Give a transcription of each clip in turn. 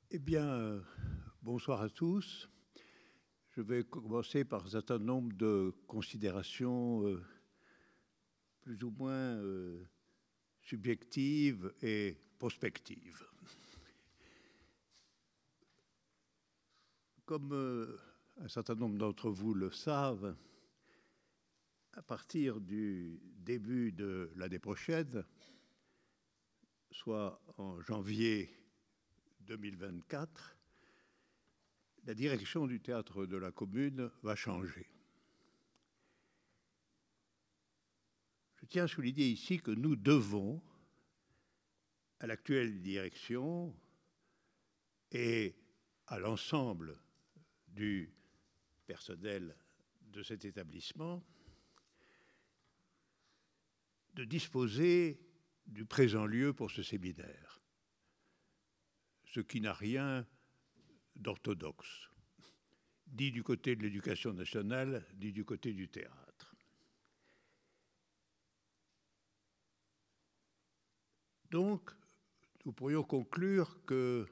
Eh bien, bonsoir à tous. Je vais commencer par un certain nombre de considérations plus ou moins subjectives et prospectives. Comme un certain nombre d'entre vous le savent, à partir du début de l'année prochaine, soit en janvier 2024, la direction du théâtre de la Commune va changer. Je tiens à souligner ici que nous devons à l'actuelle direction et à l'ensemble du personnel de cet établissement de disposer du présent lieu pour ce séminaire, ce qui n'a rien d'orthodoxe, ni du côté de l'éducation nationale, ni du côté du théâtre. Donc, nous pourrions conclure que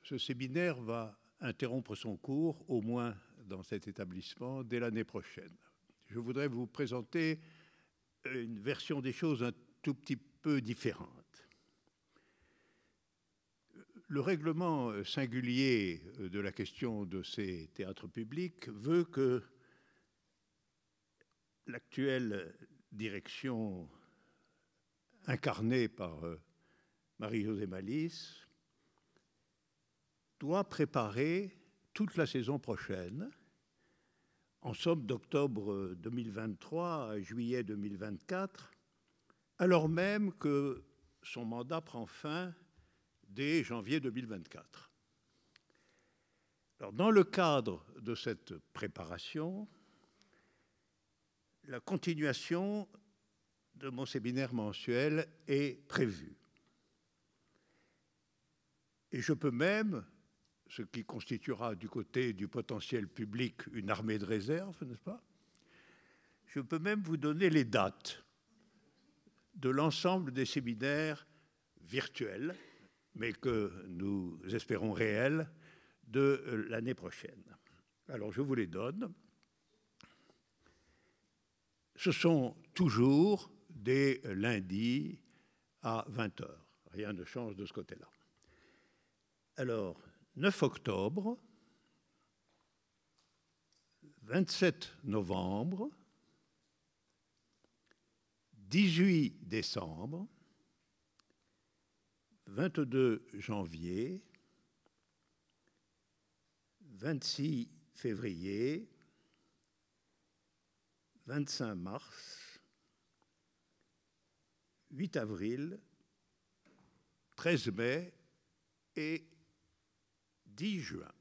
ce séminaire va interrompre son cours, au moins dans cet établissement, dès l'année prochaine. Je voudrais vous présenter une version des choses un tout petit peu différente. Le règlement singulier de la question de ces théâtres publics veut que l'actuelle direction incarnée par Marie-Josée Malice doit préparer toute la saison prochaine, en somme d'octobre 2023 à juillet 2024, alors même que son mandat prend fin dès janvier 2024. Alors, dans le cadre de cette préparation, la continuation de mon séminaire mensuel est prévue. Et je peux même, ce qui constituera du côté du potentiel public une armée de réserve, n'est-ce pas? Je peux même vous donner les dates de l'ensemble des séminaires virtuels, mais que nous espérons réels, de l'année prochaine. Alors, je vous les donne. Ce sont toujours des lundis à 20h. Rien ne change de ce côté-là. Alors, 9 octobre, 27 novembre, 18 décembre, 22 janvier, 26 février, 25 mars, 8 avril, 13 mai et 10 juin.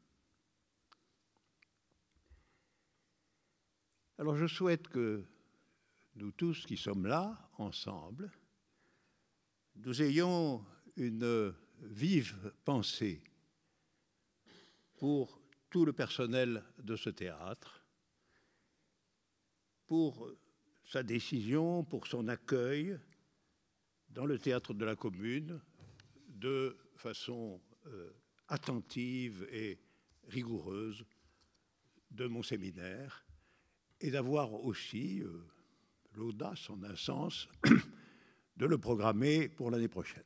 Alors je souhaite que nous tous qui sommes là, ensemble, nous ayons une vive pensée pour tout le personnel de ce théâtre, pour sa décision, pour son accueil dans le théâtre de la Commune de façon attentive et rigoureuse de mon séminaire, et d'avoir aussi l'audace, en un sens, de le programmer pour l'année prochaine.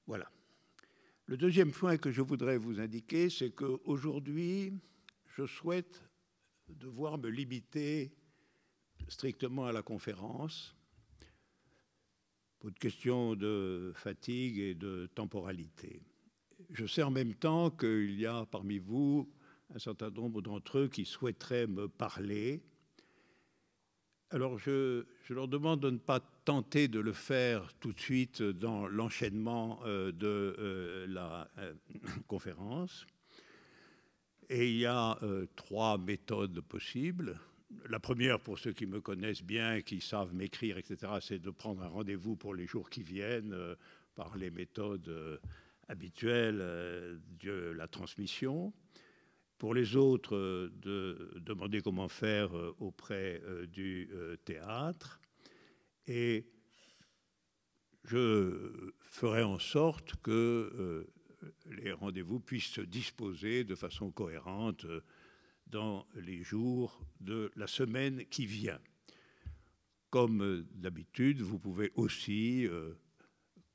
Voilà. Le deuxième point que je voudrais vous indiquer, c'est qu'aujourd'hui, je souhaite devoir me limiter strictement à la conférence, pour une question de fatigue et de temporalité. Je sais en même temps qu'il y a parmi vous un certain nombre d'entre eux qui souhaiteraient me parler. Alors je leur demande de ne pas tenter de le faire tout de suite dans l'enchaînement de la conférence. Et il y a 3 méthodes possibles. La première, pour ceux qui me connaissent bien, qui savent m'écrire, etc., c'est de prendre un rendez-vous pour les jours qui viennent par les méthodes habituelles de la transmission. Pour les autres, de demander comment faire auprès du théâtre. Et je ferai en sorte que les rendez-vous puissent se disposer de façon cohérente dans les jours de la semaine qui vient. Comme d'habitude, vous pouvez aussi,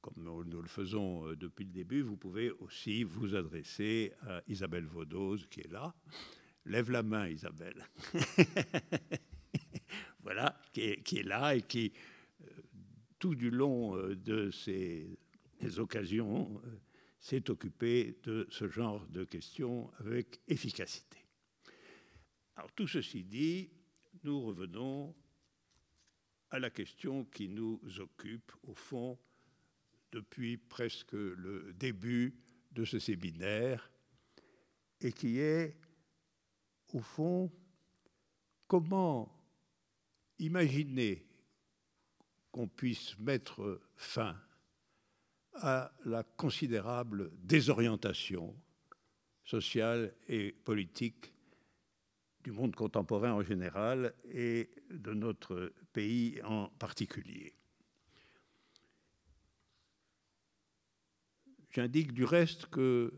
comme nous le faisons depuis le début, vous pouvez aussi vous adresser à Isabelle Vaudoz, qui est là. Lève la main, Isabelle. Voilà, qui est là et qui, tout du long de ces occasions, s'est occupé de ce genre de questions avec efficacité. Alors, tout ceci dit, nous revenons à la question qui nous occupe, au fond, depuis presque le début de ce séminaire, et qui est, au fond, comment imaginer qu'on puisse mettre fin à la considérable désorientation sociale et politique du monde contemporain en général et de notre pays en particulier. J'indique du reste que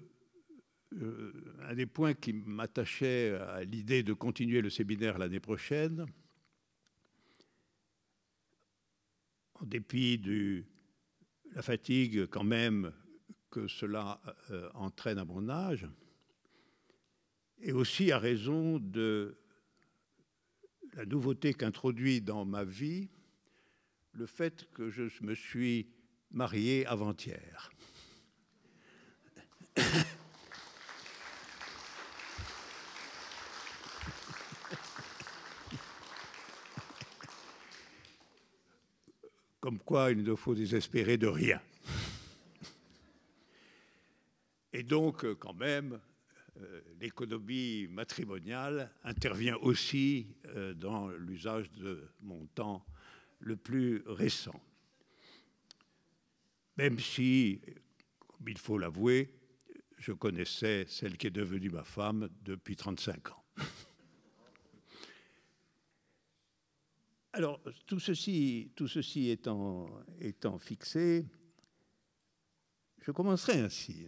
un des points qui m'attachait à l'idée de continuer le séminaire l'année prochaine, en dépit de la fatigue quand même que cela entraîne à mon âge, et aussi à raison de la nouveauté qu'introduit dans ma vie le fait que je me suis marié avant-hier. Comme quoi il ne faut désespérer de rien. Et donc, quand même, l'économie matrimoniale intervient aussi dans l'usage de mon temps le plus récent. Même si, comme il faut l'avouer, je connaissais celle qui est devenue ma femme depuis 35 ans. Alors, tout ceci étant fixé, je commencerai ainsi.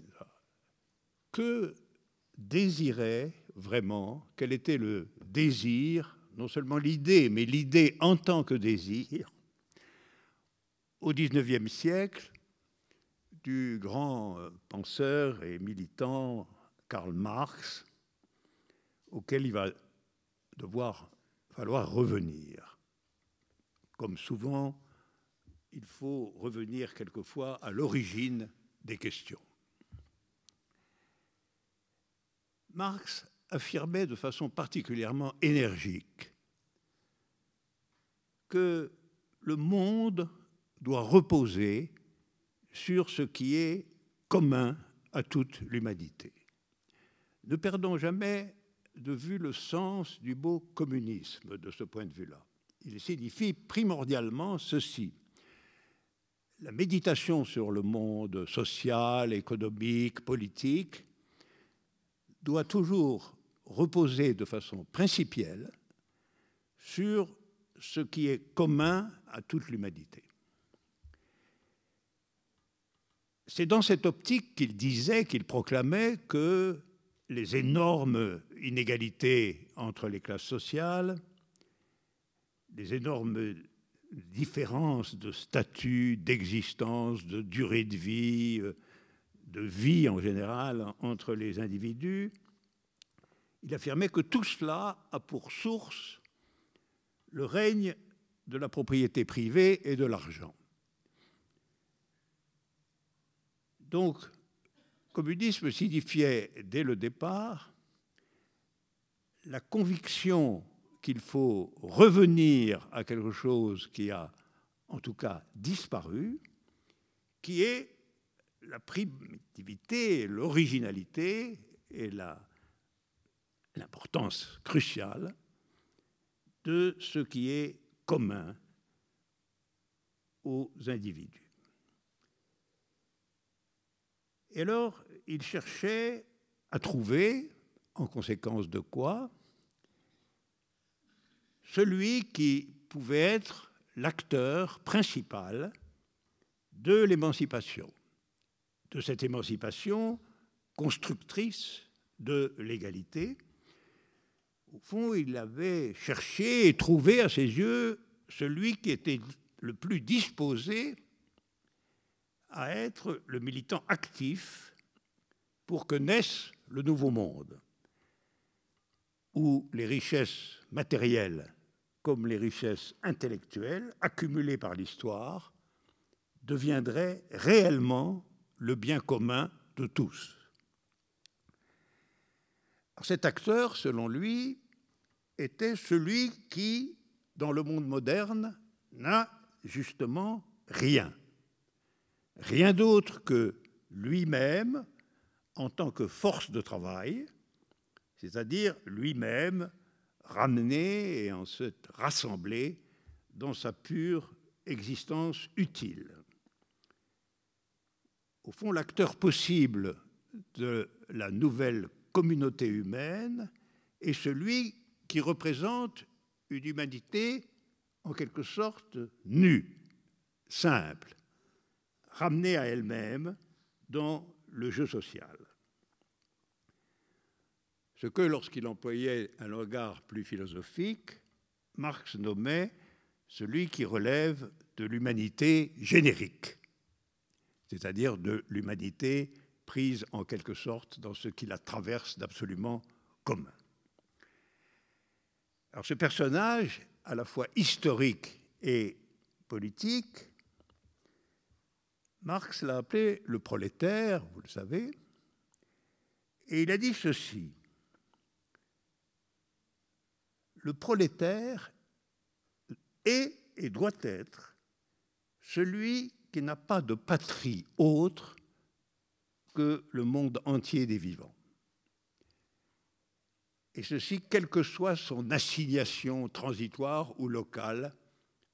Que désirait vraiment, quel était le désir, non seulement l'idée, mais l'idée en tant que désir, au XIXe siècle, du grand penseur et militant Karl Marx, auquel il va falloir revenir. Comme souvent, il faut revenir quelquefois à l'origine des questions. Marx affirmait de façon particulièrement énergique que le monde doit reposer sur ce qui est commun à toute l'humanité. Ne perdons jamais de vue le sens du mot communisme de ce point de vue-là. Il signifie primordialement ceci. La méditation sur le monde social, économique, politique doit toujours reposer de façon principielle sur ce qui est commun à toute l'humanité. C'est dans cette optique qu'il disait, qu'il proclamait que les énormes inégalités entre les classes sociales, les énormes différences de statut, d'existence, de durée de vie en général entre les individus, il affirmait que tout cela a pour source le règne de la propriété privée et de l'argent. Donc, communisme signifiait dès le départ la conviction qu'il faut revenir à quelque chose qui a en tout cas disparu, qui est la primitivité, l'originalité et l'importance cruciale de ce qui est commun aux individus. Et alors, il cherchait à trouver, en conséquence de quoi, celui qui pouvait être l'acteur principal de l'émancipation. de cette émancipation constructrice de l'égalité. Au fond, il avait cherché et trouvé à ses yeux celui qui était le plus disposé à être le militant actif pour que naisse le nouveau monde, où les richesses matérielles comme les richesses intellectuelles accumulées par l'histoire deviendraient réellement le bien commun de tous. Alors cet acteur, selon lui, était celui qui, dans le monde moderne, n'a justement rien. Rien d'autre que lui-même en tant que force de travail, c'est-à-dire lui-même ramené et ensuite rassemblé dans sa pure existence utile. Au fond, l'acteur possible de la nouvelle communauté humaine est celui qui représente une humanité en quelque sorte nue, simple, ramenée à elle-même dans le jeu social. Ce que, lorsqu'il employait un langage plus philosophique, Marx nommait celui qui relève de l'humanité générique, c'est-à-dire de l'humanité prise en quelque sorte dans ce qui la traverse d'absolument commun. Alors ce personnage, à la fois historique et politique, Marx l'a appelé le prolétaire, vous le savez, et il a dit ceci: le prolétaire est et doit être celui qui n'a pas de patrie autre que le monde entier des vivants. Et ceci, quelle que soit son assignation transitoire ou locale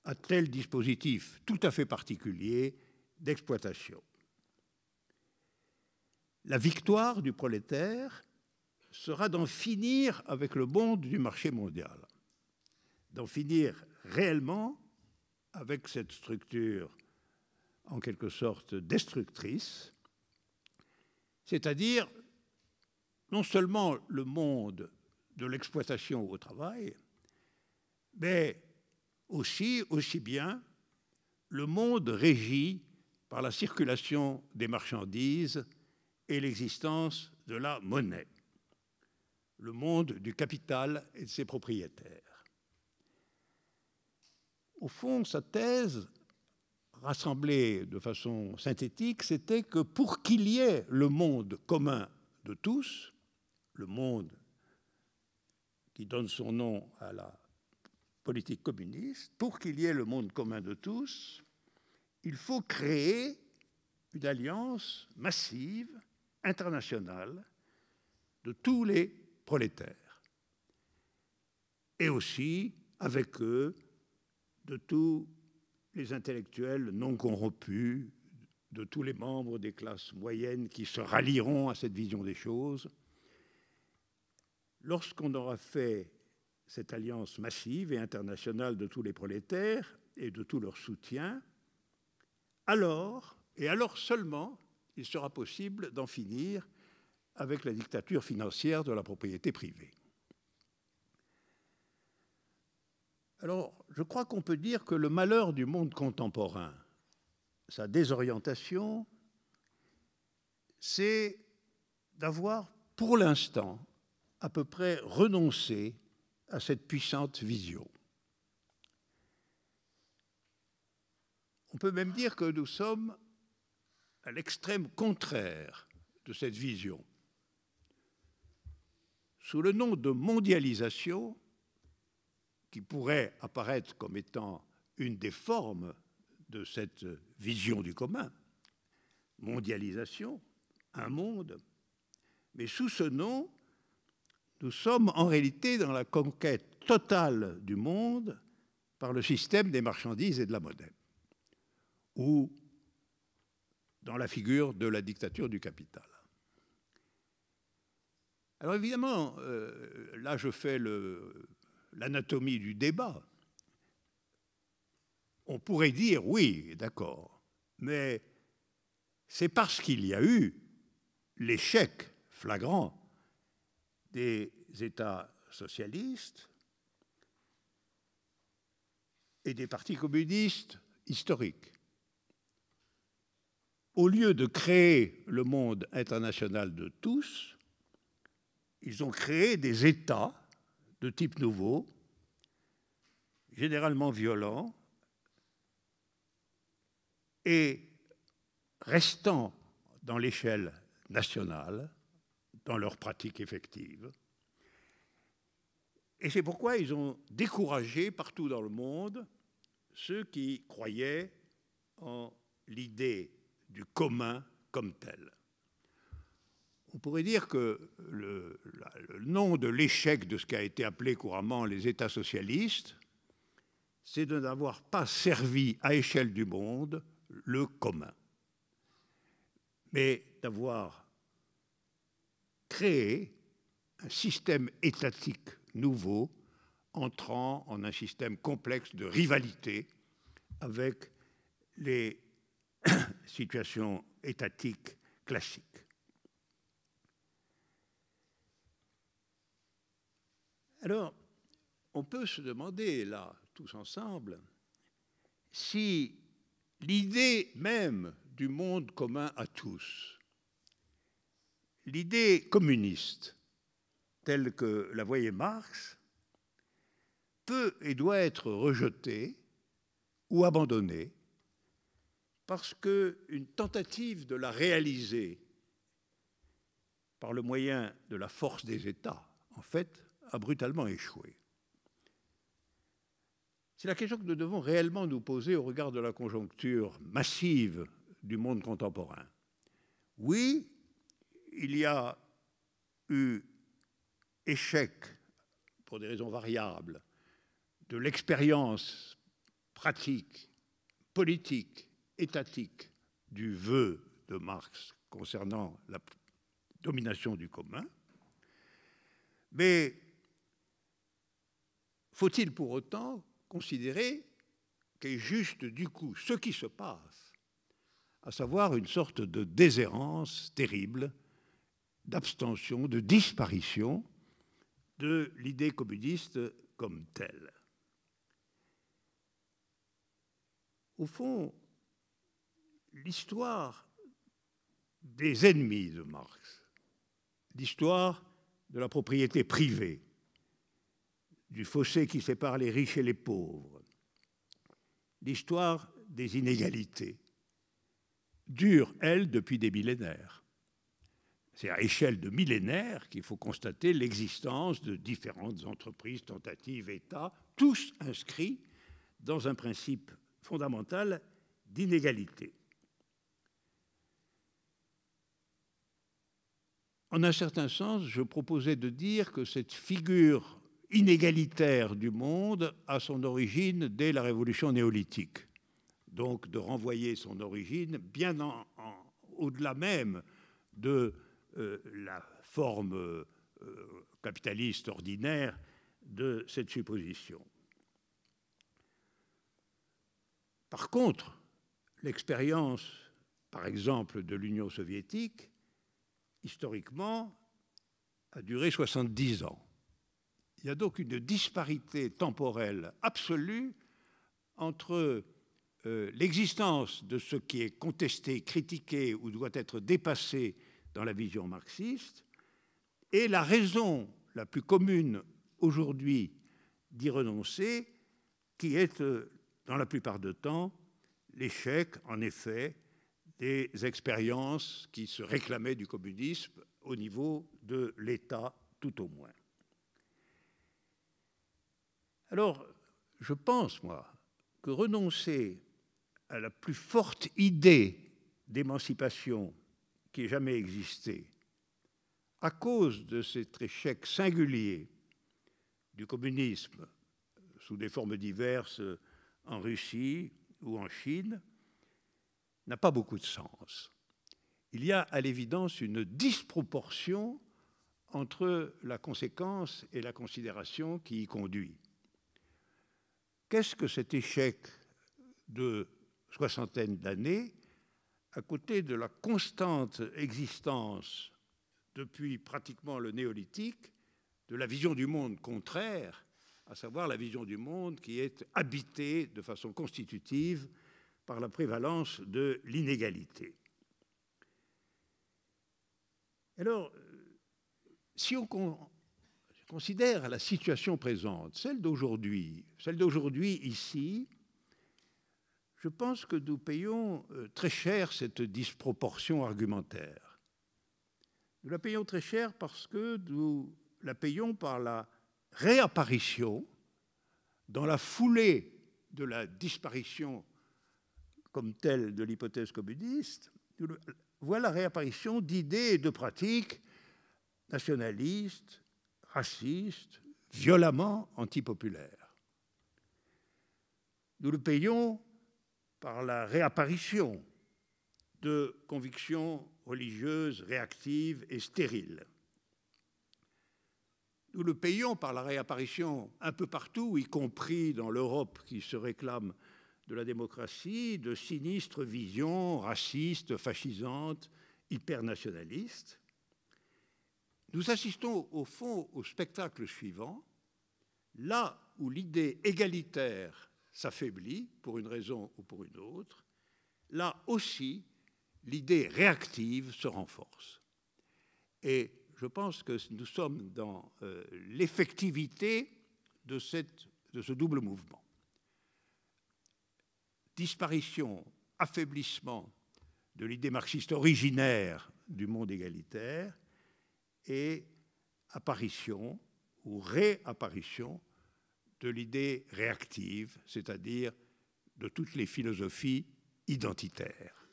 à tel dispositif tout à fait particulier d'exploitation. La victoire du prolétaire sera d'en finir avec le monde du marché mondial, d'en finir réellement avec cette structure en quelque sorte destructrice, c'est-à-dire non seulement le monde de l'exploitation au travail, mais aussi bien le monde régi par la circulation des marchandises et l'existence de la monnaie, le monde du capital et de ses propriétaires. Au fond, sa thèse, rassemblée de façon synthétique, c'était que pour qu'il y ait le monde commun de tous, le monde qui donne son nom à la politique communiste, pour qu'il y ait le monde commun de tous, il faut créer une alliance massive, internationale, de tous les prolétaires. Et aussi, avec eux, de tous les intellectuels non corrompus, de tous les membres des classes moyennes qui se rallieront à cette vision des choses. Lorsqu'on aura fait cette alliance massive et internationale de tous les prolétaires et de tout leur soutien, alors, et alors seulement, il sera possible d'en finir avec la dictature financière de la propriété privée. Alors, je crois qu'on peut dire que le malheur du monde contemporain, sa désorientation, c'est d'avoir, pour l'instant, à peu près renoncé à cette puissante vision. On peut même dire que nous sommes à l'extrême contraire de cette vision. Sous le nom de mondialisation, qui pourrait apparaître comme étant une des formes de cette vision du commun, mondialisation, un monde, mais sous ce nom, nous sommes en réalité dans la conquête totale du monde par le système des marchandises et de la monnaie, ou dans la figure de la dictature du capital. Alors évidemment, là je fais l'anatomie du débat. On pourrait dire oui, d'accord, mais c'est parce qu'il y a eu l'échec flagrant des États socialistes et des partis communistes historiques. Au lieu de créer le monde international de tous, ils ont créé des États de type nouveau, généralement violents, et restant dans l'échelle nationale, dans leur pratique effective. Et c'est pourquoi ils ont découragé partout dans le monde ceux qui croyaient en l'idée du commun comme tel. On pourrait dire que le nom de l'échec de ce qui a été appelé couramment les États socialistes, c'est de n'avoir pas servi à échelle du monde le commun, mais d'avoir créé un système étatique nouveau entrant en un système complexe de rivalité avec les situations étatiques classiques. Alors, on peut se demander, là, tous ensemble, si l'idée même du monde commun à tous, l'idée communiste, telle que la voyait Marx, peut et doit être rejetée ou abandonnée parce qu'une tentative de la réaliser par le moyen de la force des États, en fait, a brutalement échoué. C'est la question que nous devons réellement nous poser au regard de la conjoncture massive du monde contemporain. Oui, il y a eu échec, pour des raisons variables, de l'expérience pratique, politique, étatique du vœu de Marx concernant la domination du commun, mais faut-il pour autant considérer qu'est juste du coup ce qui se passe, à savoir une sorte de déshérence terrible, d'abstention, de disparition de l'idée communiste comme telle. Au fond, l'histoire des ennemis de Marx, l'histoire de la propriété privée, du fossé qui sépare les riches et les pauvres, l'histoire des inégalités, dure, elle, depuis des millénaires. C'est à échelle de millénaires qu'il faut constater l'existence de différentes entreprises, tentatives, États, tous inscrits dans un principe fondamental d'inégalité. En un certain sens, je proposais de dire que cette figure inégalitaire du monde a son origine dès la révolution néolithique. Donc de renvoyer son origine bien au-delà même de la forme capitaliste ordinaire de cette supposition. Par contre, l'expérience, par exemple, de l'Union soviétique, historiquement, a duré 70 ans. Il y a donc une disparité temporelle absolue entre l'existence de ce qui est contesté, critiqué ou doit être dépassé dans la vision marxiste et la raison la plus commune aujourd'hui d'y renoncer, qui est, dans la plupart du temps, l'échec, en effet, des expériences qui se réclamaient du communisme au niveau de l'État, tout au moins. Alors, je pense, moi, que renoncer à la plus forte idée d'émancipation qui ait jamais existé, à cause de cet échec singulier du communisme sous des formes diverses en Russie ou en Chine, n'a pas beaucoup de sens. Il y a à l'évidence une disproportion entre la conséquence et la considération qui y conduit. Qu'est-ce que cet échec de soixantaine d'années à côté de la constante existence, depuis pratiquement le néolithique, de la vision du monde contraire, à savoir la vision du monde qui est habitée de façon constitutive par la prévalence de l'inégalité. Alors, si on considère la situation présente, celle d'aujourd'hui ici, je pense que nous payons très cher cette disproportion argumentaire. Nous la payons très cher parce que nous la payons par la réapparition, dans la foulée de la disparition comme telle de l'hypothèse communiste, voilà la réapparition d'idées et de pratiques nationalistes, racistes, violemment antipopulaires. Nous le payons par la réapparition de convictions religieuses réactives et stériles. Nous le payons par la réapparition un peu partout, y compris dans l'Europe qui se réclame de la démocratie, de sinistres visions racistes, fascisantes, hypernationalistes. Nous assistons au fond au spectacle suivant, là où l'idée égalitaire s'affaiblit pour une raison ou pour une autre, là aussi l'idée réactive se renforce. Et je pense que nous sommes dans l'effectivité de ce double mouvement. Disparition, affaiblissement de l'idée marxiste originaire du monde égalitaire et apparition ou réapparition de l'idée réactive, c'est-à-dire de toutes les philosophies identitaires,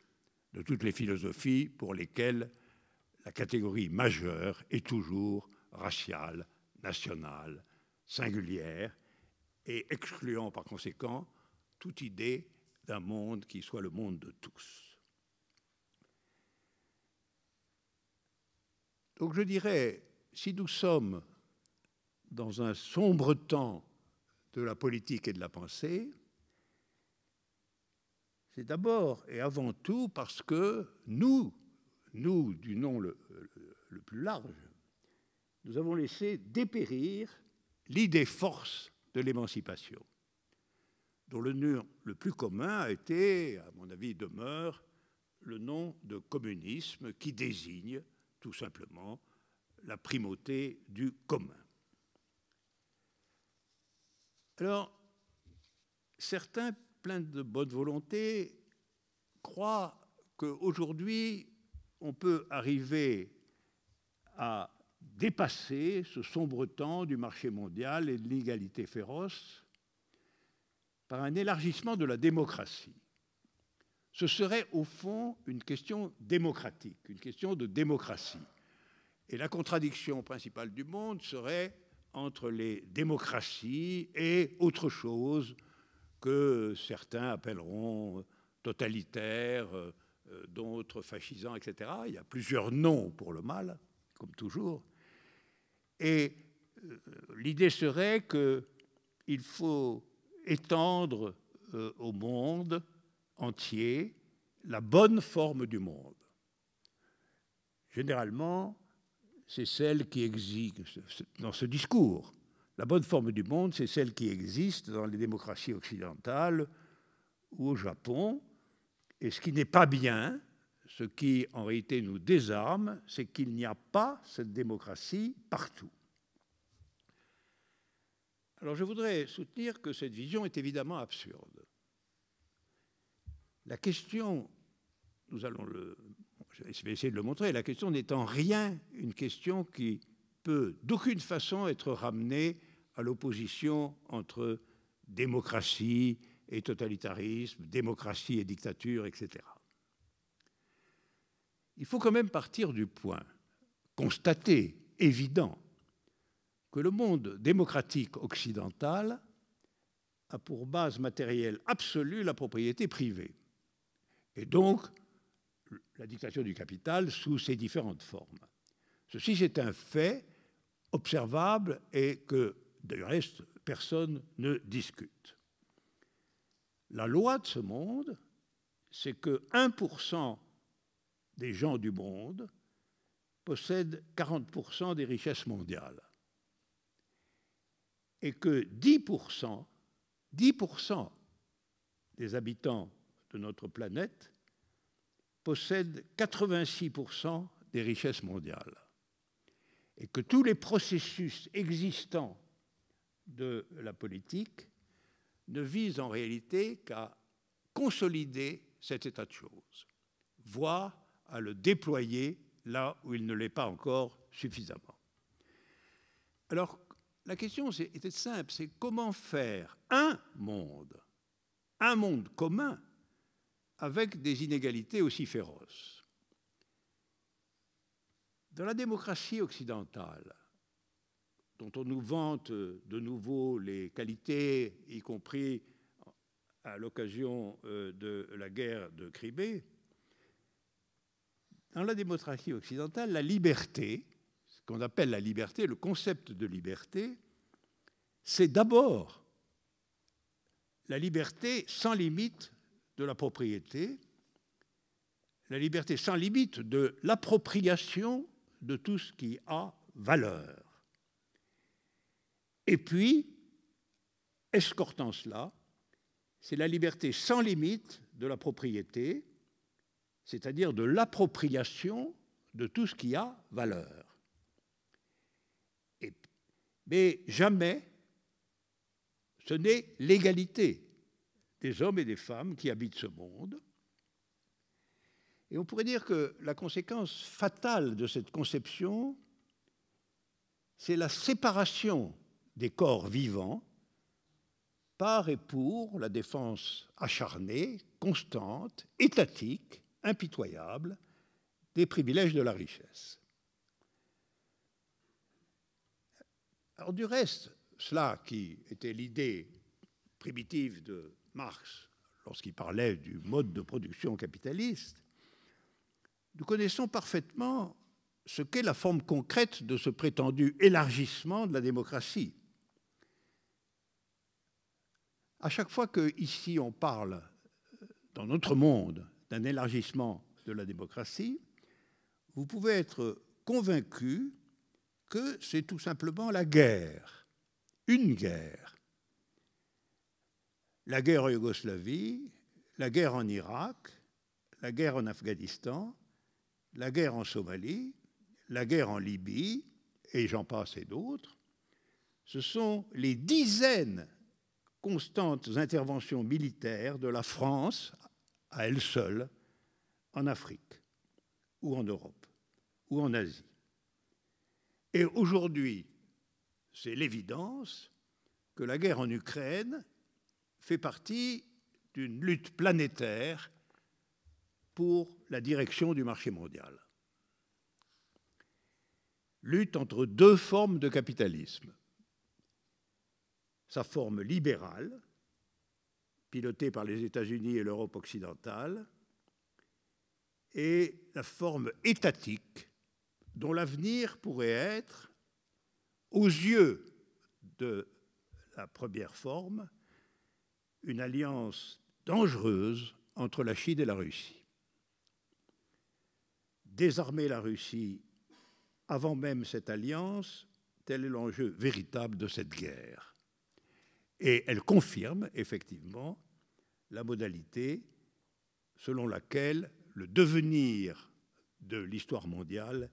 de toutes les philosophies pour lesquelles la catégorie majeure est toujours raciale, nationale, singulière, et excluant par conséquent toute idée d'un monde qui soit le monde de tous. Donc je dirais, si nous sommes dans un sombre temps de la politique et de la pensée, c'est d'abord et avant tout parce que nous, du nom le plus large, nous avons laissé dépérir l'idée force de l'émancipation, dont le nom le plus commun a été, à mon avis, demeure le nom de communisme qui désigne tout simplement la primauté du commun. Alors, certains, pleins de bonne volonté, croient qu'aujourd'hui, on peut arriver à dépasser ce sombre temps du marché mondial et de l'égalité féroce par un élargissement de la démocratie. Ce serait au fond une question démocratique, une question de démocratie. Et la contradiction principale du monde serait entre les démocraties et autre chose que certains appelleront totalitaire, d'autres fascisants, etc. Il y a plusieurs noms pour le mal, comme toujours. Et l'idée serait qu'il faut étendre au monde entier la bonne forme du monde. Généralement, c'est celle qui existe dans ce discours. La bonne forme du monde, c'est celle qui existe dans les démocraties occidentales ou au Japon. Et ce qui n'est pas bien, ce qui en réalité nous désarme, c'est qu'il n'y a pas cette démocratie partout. Alors je voudrais soutenir que cette vision est évidemment absurde. La question, je vais essayer de le montrer, la question n'est en rien une question qui peut d'aucune façon être ramenée à l'opposition entre démocratie et totalitarisme, démocratie et dictature, etc. Il faut quand même partir du point, constaté, évident, que le monde démocratique occidental a pour base matérielle absolue la propriété privée, et donc la dictature du capital sous ses différentes formes. Ceci, c'est un fait observable et que, de reste, personne ne discute. La loi de ce monde, c'est que 1% des gens du monde possèdent 40% des richesses mondiales et que 10% des habitants de notre planète possèdent 86% des richesses mondiales et que tous les processus existants de la politique ne visent en réalité qu'à consolider cet état de choses, voire à le déployer là où il ne l'est pas encore suffisamment. Alors, la question était simple, c'est comment faire un monde commun avec des inégalités aussi féroces. Dans la démocratie occidentale, dont on nous vante de nouveau les qualités, y compris à l'occasion de la guerre de Crimée, dans la démocratie occidentale, la liberté, ce qu'on appelle la liberté, le concept de liberté, c'est d'abord la liberté sans limite de la propriété, la liberté sans limite de l'appropriation de tout ce qui a valeur. Et puis, escortant cela, c'est la liberté sans limite de la propriété, c'est-à-dire de l'appropriation de tout ce qui a valeur. Mais jamais ce n'est l'égalité des hommes et des femmes qui habitent ce monde. Et on pourrait dire que la conséquence fatale de cette conception, c'est la séparation des corps vivants par et pour la défense acharnée, constante, étatique, impitoyable des privilèges de la richesse. Alors du reste, cela qui était l'idée primitive de Marx lorsqu'il parlait du mode de production capitaliste, nous connaissons parfaitement ce qu'est la forme concrète de ce prétendu élargissement de la démocratie. À chaque fois qu'ici on parle, dans notre monde, d'un élargissement de la démocratie, vous pouvez être convaincu que c'est tout simplement la guerre, une guerre. La guerre en Yougoslavie, la guerre en Irak, la guerre en Afghanistan, la guerre en Somalie, la guerre en Libye, et j'en passe et d'autres, ce sont les dizaines constantes interventions militaires de la France à elle seule en Afrique ou en Europe ou en Asie. Et aujourd'hui, c'est l'évidence que la guerre en Ukraine fait partie d'une lutte planétaire pour la direction du marché mondial. Lutte entre deux formes de capitalisme. Sa forme libérale, pilotée par les États-Unis et l'Europe occidentale, et la forme étatique, dont l'avenir pourrait être, aux yeux de la première forme, une alliance dangereuse entre la Chine et la Russie. Désarmer la Russie avant même cette alliance, tel est l'enjeu véritable de cette guerre. Et elle confirme effectivement la modalité selon laquelle le devenir de l'histoire mondiale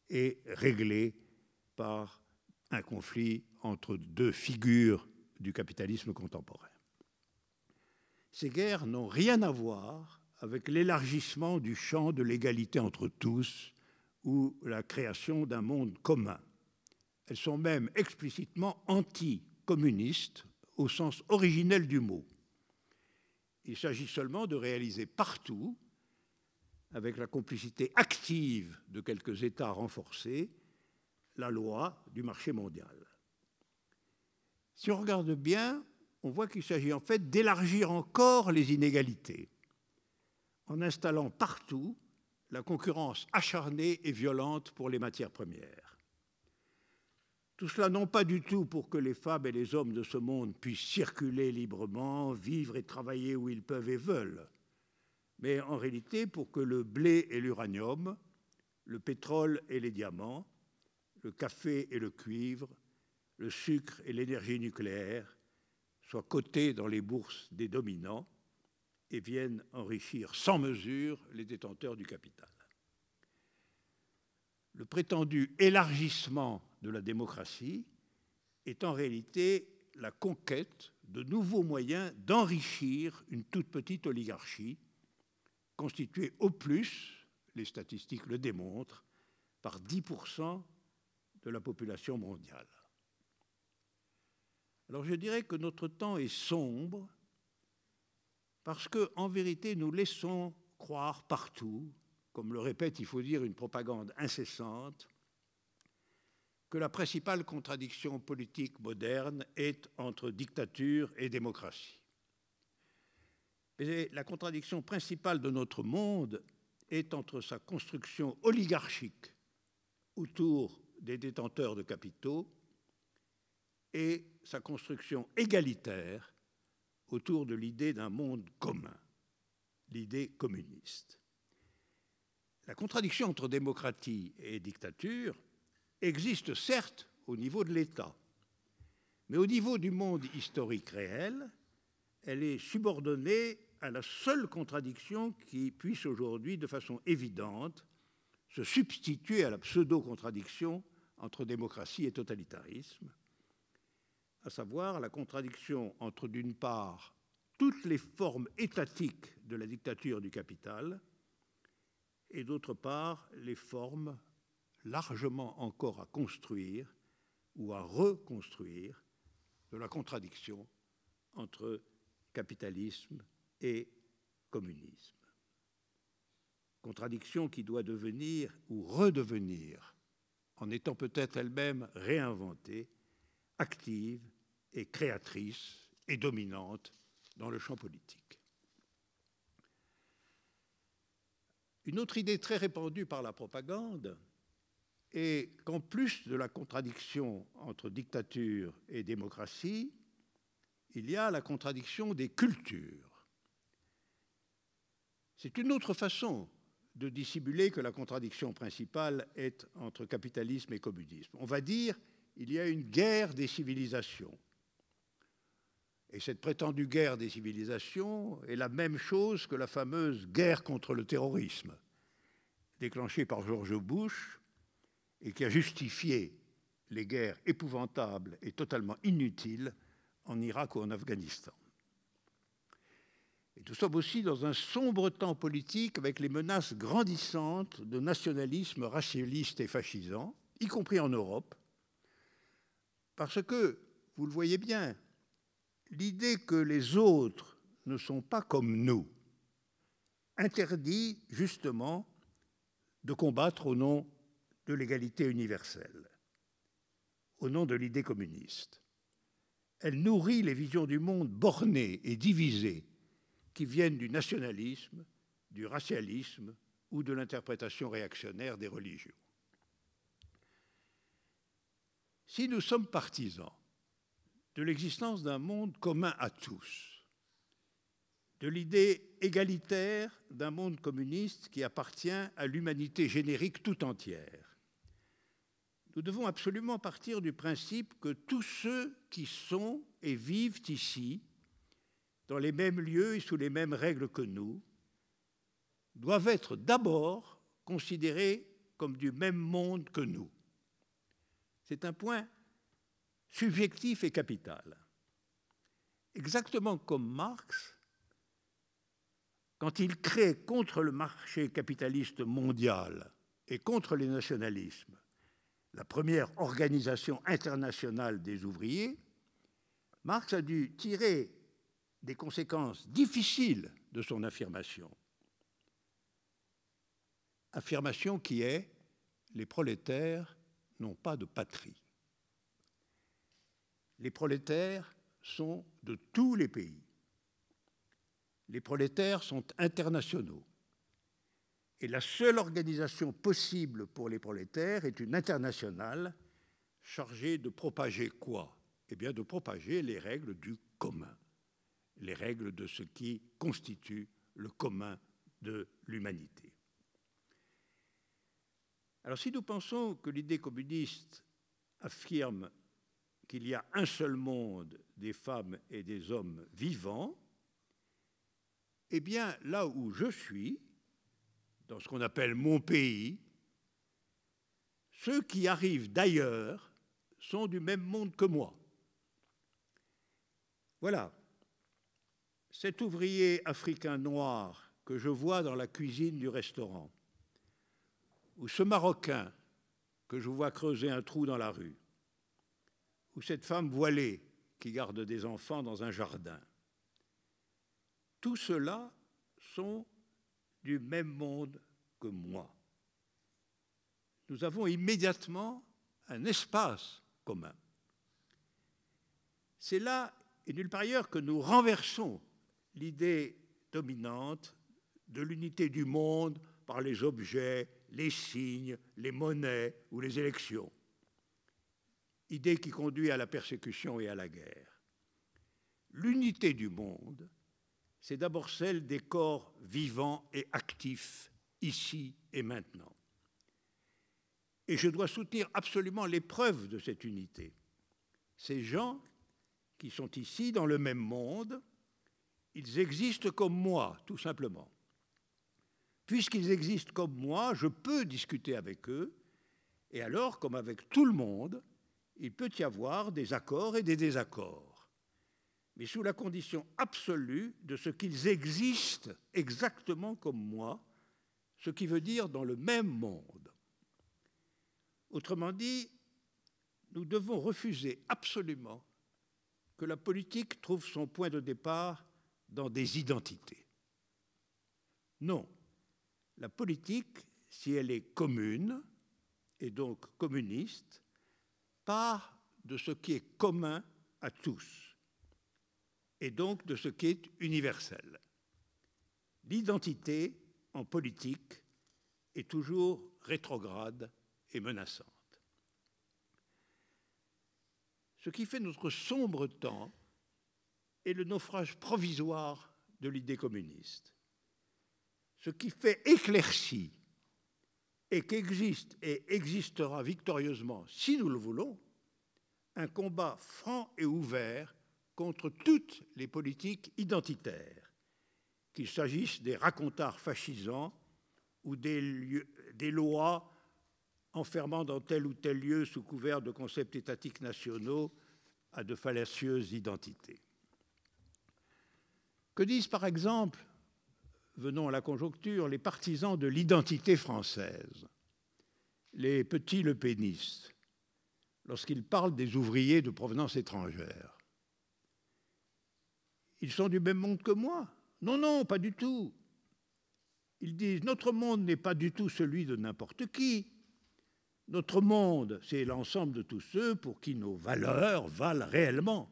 est réglé par un conflit entre deux figures du capitalisme contemporain. Ces guerres n'ont rien à voir avec l'élargissement du champ de l'égalité entre tous ou la création d'un monde commun. Elles sont même explicitement anti-communistes au sens originel du mot. Il s'agit seulement de réaliser partout, avec la complicité active de quelques États renforcés, la loi du marché mondial. Si on regarde bien, on voit qu'il s'agit en fait d'élargir encore les inégalités, en installant partout la concurrence acharnée et violente pour les matières premières. Tout cela non pas du tout pour que les femmes et les hommes de ce monde puissent circuler librement, vivre et travailler où ils peuvent et veulent, mais en réalité pour que le blé et l'uranium, le pétrole et les diamants, le café et le cuivre, le sucre et l'énergie nucléaire soient cotés dans les bourses des dominants et viennent enrichir sans mesure les détenteurs du capital. Le prétendu élargissement de la démocratie est en réalité la conquête de nouveaux moyens d'enrichir une toute petite oligarchie constituée au plus, les statistiques le démontrent, par 10% de la population mondiale. Alors je dirais que notre temps est sombre parce qu'en vérité, nous laissons croire partout, comme le répète, il faut dire, une propagande incessante, que la principale contradiction politique moderne est entre dictature et démocratie. Mais la contradiction principale de notre monde est entre sa construction oligarchique autour des détenteurs de capitaux et sa construction égalitaire autour de l'idée d'un monde commun, l'idée communiste. La contradiction entre démocratie et dictature existe certes au niveau de l'État, mais au niveau du monde historique réel, elle est subordonnée à la seule contradiction qui puisse aujourd'hui, de façon évidente, se substituer à la pseudo-contradiction entre démocratie et totalitarisme, à savoir la contradiction entre, d'une part, toutes les formes étatiques de la dictature du capital et, d'autre part, les formes largement encore à construire ou à reconstruire de la contradiction entre capitalisme et communisme. Contradiction qui doit devenir ou redevenir, en étant peut-être elle-même réinventée, active et créatrice et dominante dans le champ politique. Une autre idée très répandue par la propagande est qu'en plus de la contradiction entre dictature et démocratie, il y a la contradiction des cultures. C'est une autre façon de dissimuler que la contradiction principale est entre capitalisme et communisme. On va dire qu'il y a une guerre des civilisations. Et cette prétendue guerre des civilisations est la même chose que la fameuse guerre contre le terrorisme, déclenchée par George Bush et qui a justifié les guerres épouvantables et totalement inutiles en Irak ou en Afghanistan. Et nous sommes aussi dans un sombre temps politique avec les menaces grandissantes de nationalisme racialiste et fascisant, y compris en Europe, parce que, vous le voyez bien, l'idée que les autres ne sont pas comme nous interdit justement de combattre au nom de l'égalité universelle, au nom de l'idée communiste. Elle nourrit les visions du monde bornées et divisées qui viennent du nationalisme, du racialisme ou de l'interprétation réactionnaire des religions. Si nous sommes partisans de l'existence d'un monde commun à tous, de l'idée égalitaire d'un monde communiste qui appartient à l'humanité générique tout entière, nous devons absolument partir du principe que tous ceux qui sont et vivent ici, dans les mêmes lieux et sous les mêmes règles que nous, doivent être d'abord considérés comme du même monde que nous. C'est un point subjectif et capital. Exactement comme Marx, quand il crée contre le marché capitaliste mondial et contre les nationalismes la première organisation internationale des ouvriers, Marx a dû tirer des conséquences difficiles de son affirmation. Affirmation qui est « les prolétaires n'ont pas de patrie ». Les prolétaires sont de tous les pays. Les prolétaires sont internationaux. Et la seule organisation possible pour les prolétaires est une internationale chargée de propager quoi? Eh bien, de propager les règles du commun, les règles de ce qui constitue le commun de l'humanité. Alors si nous pensons que l'idée communiste affirme qu'il y a un seul monde des femmes et des hommes vivants, eh bien là où je suis, dans ce qu'on appelle mon pays, ceux qui arrivent d'ailleurs sont du même monde que moi. Voilà, cet ouvrier africain noir que je vois dans la cuisine du restaurant, ou ce Marocain que je vois creuser un trou dans la rue, ou cette femme voilée qui garde des enfants dans un jardin. Tout cela sont du même monde que moi. Nous avons immédiatement un espace commun. C'est là et nulle part ailleurs que nous renversons l'idée dominante de l'unité du monde par les objets, les signes, les monnaies ou les élections. Idée qui conduit à la persécution et à la guerre. L'unité du monde, c'est d'abord celle des corps vivants et actifs, ici et maintenant. Et je dois soutenir absolument les preuves de cette unité. Ces gens qui sont ici dans le même monde, ils existent comme moi, tout simplement. Puisqu'ils existent comme moi, je peux discuter avec eux, et alors, comme avec tout le monde, il peut y avoir des accords et des désaccords, mais sous la condition absolue de ce qu'ils existent exactement comme moi, ce qui veut dire dans le même monde. Autrement dit, nous devons refuser absolument que la politique trouve son point de départ dans des identités. Non, la politique, si elle est commune, et donc communiste, part de ce qui est commun à tous, et donc de ce qui est universel. L'identité en politique est toujours rétrograde et menaçante. Ce qui fait notre sombre temps est le naufrage provisoire de l'idée communiste. Ce qui fait éclairci et qu'existe et existera victorieusement, si nous le voulons, un combat franc et ouvert contre toutes les politiques identitaires, qu'il s'agisse des racontards fascisants ou des lois enfermant dans tel ou tel lieu sous couvert de concepts étatiques nationaux à de fallacieuses identités. Que disent par exemple, venons à la conjoncture, les partisans de l'identité française, les petits lepénistes, lorsqu'ils parlent des ouvriers de provenance étrangère? Ils sont du même monde que moi? Non, non, pas du tout. Ils disent, notre monde n'est pas du tout celui de n'importe qui. Notre monde, c'est l'ensemble de tous ceux pour qui nos valeurs valent réellement.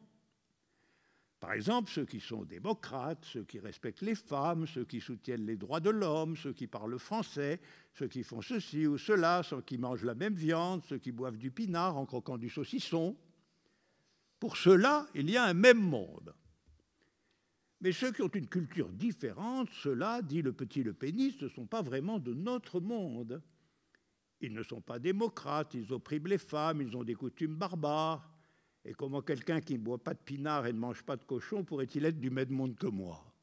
Par exemple, ceux qui sont démocrates, ceux qui respectent les femmes, ceux qui soutiennent les droits de l'homme, ceux qui parlent français, ceux qui font ceci ou cela, ceux qui mangent la même viande, ceux qui boivent du pinard en croquant du saucisson. Pour ceux-là, il y a un même monde. Mais ceux qui ont une culture différente, ceux-là, dit le petit lepéniste, ne sont pas vraiment de notre monde. Ils ne sont pas démocrates, ils oppriment les femmes, ils ont des coutumes barbares. Et comment quelqu'un qui ne boit pas de pinard et ne mange pas de cochon pourrait-il être du même monde que moi?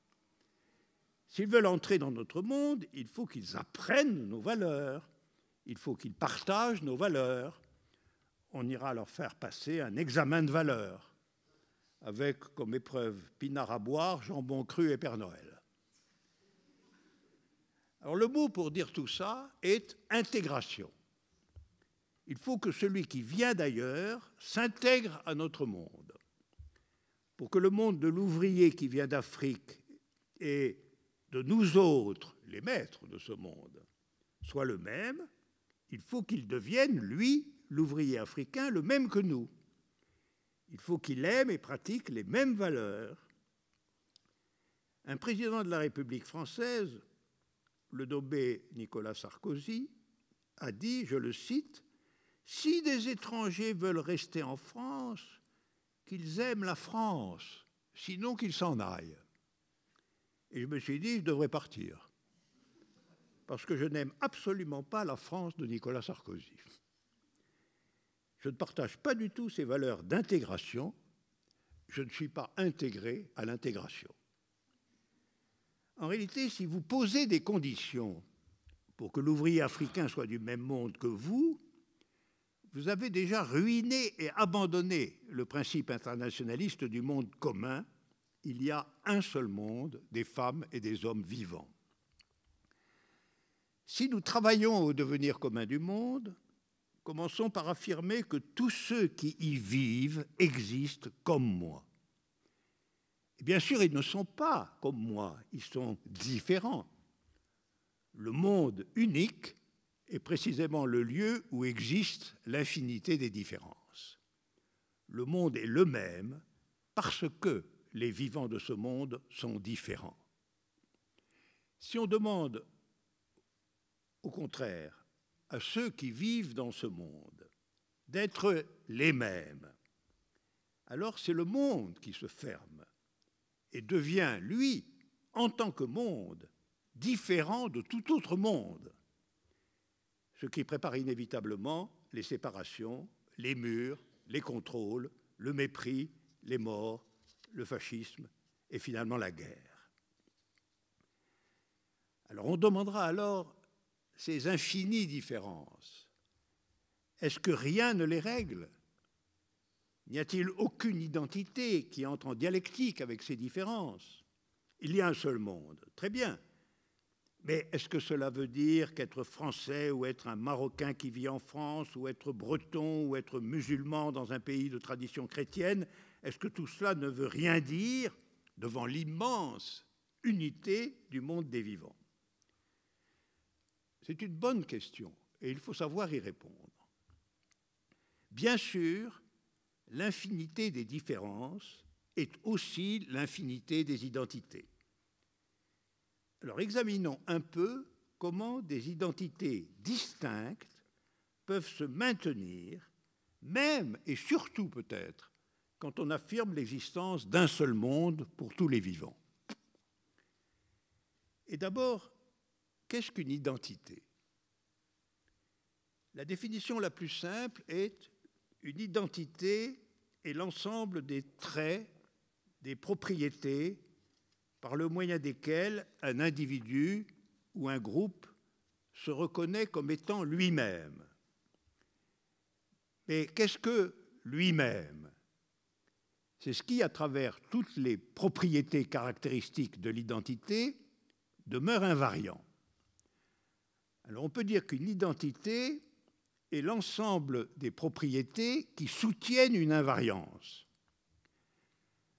S'ils veulent entrer dans notre monde, il faut qu'ils apprennent nos valeurs, il faut qu'ils partagent nos valeurs. On ira leur faire passer un examen de valeurs, avec comme épreuve pinard à boire, jambon cru et Père Noël. Alors le mot pour dire tout ça est intégration. Il faut que celui qui vient d'ailleurs s'intègre à notre monde. Pour que le monde de l'ouvrier qui vient d'Afrique et de nous autres, les maîtres de ce monde, soit le même, il faut qu'il devienne, lui, l'ouvrier africain, le même que nous. Il faut qu'il aime et pratique les mêmes valeurs. Un président de la République française, le nommé Nicolas Sarkozy, a dit, je le cite, « Si des étrangers veulent rester en France, qu'ils aiment la France, sinon qu'ils s'en aillent. » Et je me suis dit, je devrais partir. parce que je n'aime absolument pas la France de Nicolas Sarkozy. Je ne partage pas du tout ses valeurs d'intégration. Je ne suis pas intégré à l'intégration. En réalité, si vous posez des conditions pour que l'ouvrier africain soit du même monde que vous, vous avez déjà ruiné et abandonné le principe internationaliste du monde commun. Il y a un seul monde, des femmes et des hommes vivants. Si nous travaillons au devenir commun du monde, commençons par affirmer que tous ceux qui y vivent existent comme moi. Et bien sûr, ils ne sont pas comme moi, ils sont différents. Le monde unique est précisément le lieu où existe l'infinité des différences. Le monde est le même parce que les vivants de ce monde sont différents. Si on demande, au contraire, à ceux qui vivent dans ce monde d'être les mêmes, alors c'est le monde qui se ferme et devient, lui, en tant que monde, différent de tout autre monde, ce qui prépare inévitablement les séparations, les murs, les contrôles, le mépris, les morts, le fascisme et finalement la guerre. Alors on demandera alors ces infinies différences. Est-ce que rien ne les règle? N'y a-t-il aucune identité qui entre en dialectique avec ces différences? Il y a un seul monde, très bien. Mais est-ce que cela veut dire qu'être français ou être un Marocain qui vit en France ou être breton ou être musulman dans un pays de tradition chrétienne, est-ce que tout cela ne veut rien dire devant l'immense unité du monde des vivants? C'est une bonne question et il faut savoir y répondre. Bien sûr, l'infinité des différences est aussi l'infinité des identités. Alors examinons un peu comment des identités distinctes peuvent se maintenir, même et surtout peut-être, quand on affirme l'existence d'un seul monde pour tous les vivants. Et d'abord, qu'est-ce qu'une identité? La définition la plus simple est une identité est l'ensemble des traits, des propriétés, par le moyen desquels un individu ou un groupe se reconnaît comme étant lui-même. Mais qu'est-ce que lui-même? C'est ce qui, à travers toutes les propriétés caractéristiques de l'identité, demeure invariant. Alors on peut dire qu'une identité est l'ensemble des propriétés qui soutiennent une invariance.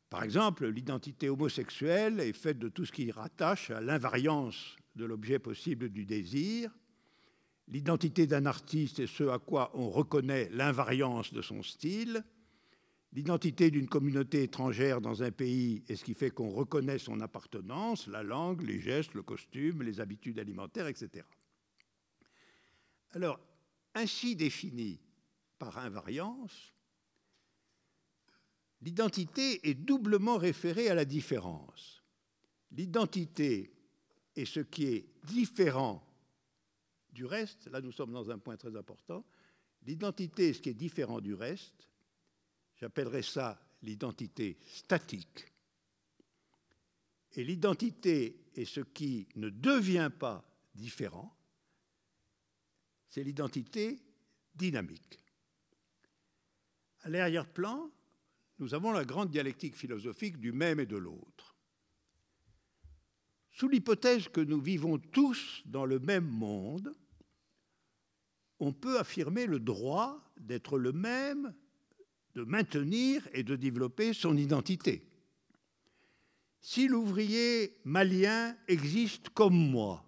Par exemple, l'identité homosexuelle est faite de tout ce qui rattache à l'invariance de l'objet possible du désir. L'identité d'un artiste est ce à quoi on reconnaît l'invariance de son style. L'identité d'une communauté étrangère dans un pays est ce qui fait qu'on reconnaît son appartenance, la langue, les gestes, le costume, les habitudes alimentaires, etc. Alors, ainsi définie par invariance, l'identité est doublement référée à la différence. L'identité est ce qui est différent du reste. Là, nous sommes dans un point très important. L'identité est ce qui est différent du reste. J'appellerais ça l'identité statique. Et l'identité est ce qui ne devient pas différent. C'est l'identité dynamique. À l'arrière-plan, nous avons la grande dialectique philosophique du même et de l'autre. Sous l'hypothèse que nous vivons tous dans le même monde, on peut affirmer le droit d'être le même, de maintenir et de développer son identité. Si l'ouvrier malien existe comme moi,